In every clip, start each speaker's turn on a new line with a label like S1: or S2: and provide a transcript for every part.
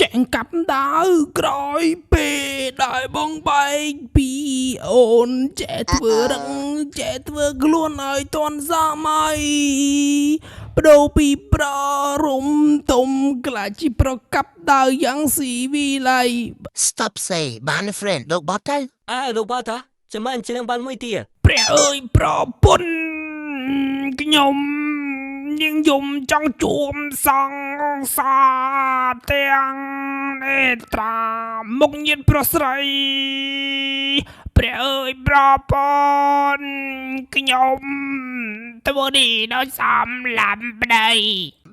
S1: ចាញ់កាប់ដើរក្រោយពេលដែលបងបែកពីអូនចេះធ្វើរឹងចេះធ្វើខ្លួនឲ្យទាន់សម័យបដូរពីប្ររំទុំក្លាយជាប្រកាប់ដើរយ៉ាងស៊ីវិល័យ
S2: Stop say បាន friend លោកបត់ទៅ
S3: លោកបាតាចាំមិនច្រៀងបានមួយទៀត
S1: ព្រះអើយប្រពន្ធខ្ញុំយើងយំចង់ជួមសង្សារទាំងនេត្រាមុខញៀនប្រុសស្រីព្រះអើយប្រពន្ធខ្ញុំធ្វើនេះដោយសំឡាំប្តី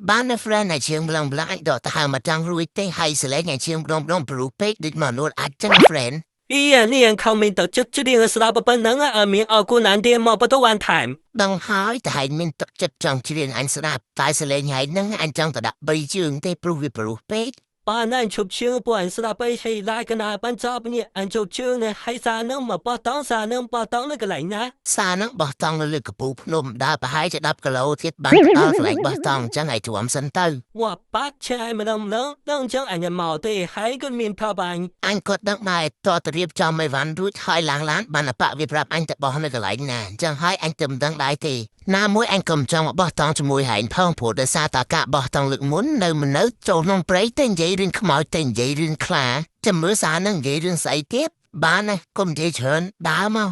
S2: បាន friend អ្នកជើងប្លង់ប្លង់អាចដកទៅហៅមកចង់រួចទេហើយសលេងអ្នកជើងប្លង់ប្លង់ព្រោះពេកដូចមកនួនអាចចឹង friend
S3: នេះខំមានតចិត្តច្រៀងស្ដាប់ប៉ុណ្ណឹងមានអរគុណណាស់ទេមកបន្ទោបានថែម
S2: ដឹងហើយតែហែងមានទឹកចិត្តចង់ច្រៀងអញស្ដាប់តែសលេងហែងហ្នឹងអញចង់ទៅដាក់3ជើងទេព្រោះវាព្រោះពេក
S3: បានណាជប់ជើងពួកអញស្ដាប់ឲ្យឡាយកណាបានចប់នេះអញជប់ជើងនេះឲ្យសារនឹងមកបោះតង់សារនឹងបោះតង់នៅកន្លែងណា
S2: សារហ្នឹងបោះតង់នៅលើកពូភ្នំដើរប្រហែលជា10គីឡូទៀតបានដល់កន្លែងបោះតង់អញ្ចឹងឲ្យទ្រាំសិនទៅ
S3: វ៉ាបាក់ឆាយម្ដងដល់អញ្ចឹងអញមកទេហើយក៏មានផាបាញ់
S2: អញគាត់ដឹងដែរតើទៅរៀបចំឲ្យវ៉ាន់រួចហើយឡើងឡានបានអបវាប្រាប់អញទៅបោះនៅកន្លែងណាអញ្ចឹងហើយអញទៅមិនដឹងដែរទេណាមួយអញក៏មិនចង់មកបោះតង់ជាមួយហែងផងព្រោះដោយសារតាកាបោះតង់លើកមុននៅមិននៅចូលក្នុងព្រៃតែនិយាយរឿងខ្មោចតែនិយាយរឿងខ្លាចាំមើលសារនឹងនិយាយរឿងស្អីទៀតបានណាកុំនិយាយច្រើនដើរមក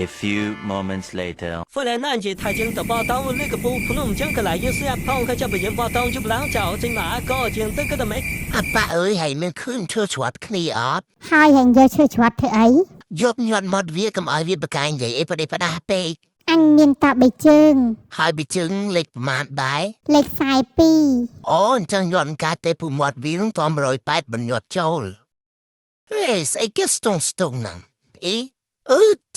S4: A few moments later.
S3: 弗兰南姐她经的报道那个不能将个来就是要碰开这边报道就不让找进马高经这个的没
S2: អាប៉ាអើយហែងមានឃើញឈើឆ្វាត់គ្នាអត់
S5: ហើយហែងយកឈើឆ្វាត់ធ្វើអី
S2: យកញាត់មកវាកុំឲ្យវាបកាយនិយាយអីប្រទេសប្រដាស់ពេក
S5: អញមានតា3ជើង
S2: ហើយបិជឹងលេខប្រមាណដែរ
S5: លេខ42
S2: អូអញ្ចឹងញាត់កាទេពូមាត់វានឹងត180បញ្ញាត់ចូលហេស្អីគេស្ទងណាំអី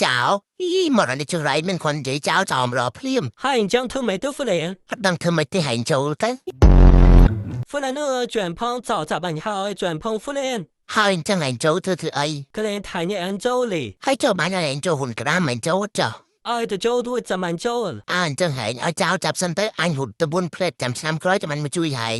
S2: ចៅអីមកនេះចរៃមិនคนនិយាយចៅចោមរភ្លាម
S3: 还将头没都弗兰
S2: អត់ដឹងធ្វើម៉េចទេហែងចូលទៅ
S3: 弗兰呢转碰早咋办好转碰弗兰
S2: ហើយអញ្ចឹងហែងចូលធ្វើអី
S3: 可能太年安州里
S2: ហើយចូលបានហែងចូលហ៊ុនក្រាមហែងចូលចុះ
S3: 爱的州都怎么州
S2: អញ្ចឹងហែងឲ្យចៅចាប់សិនទៅអញហ៊ុនទៅ4ផ្លេតចាំឆ្នាំក្រោយចាំអញមកជួយហែង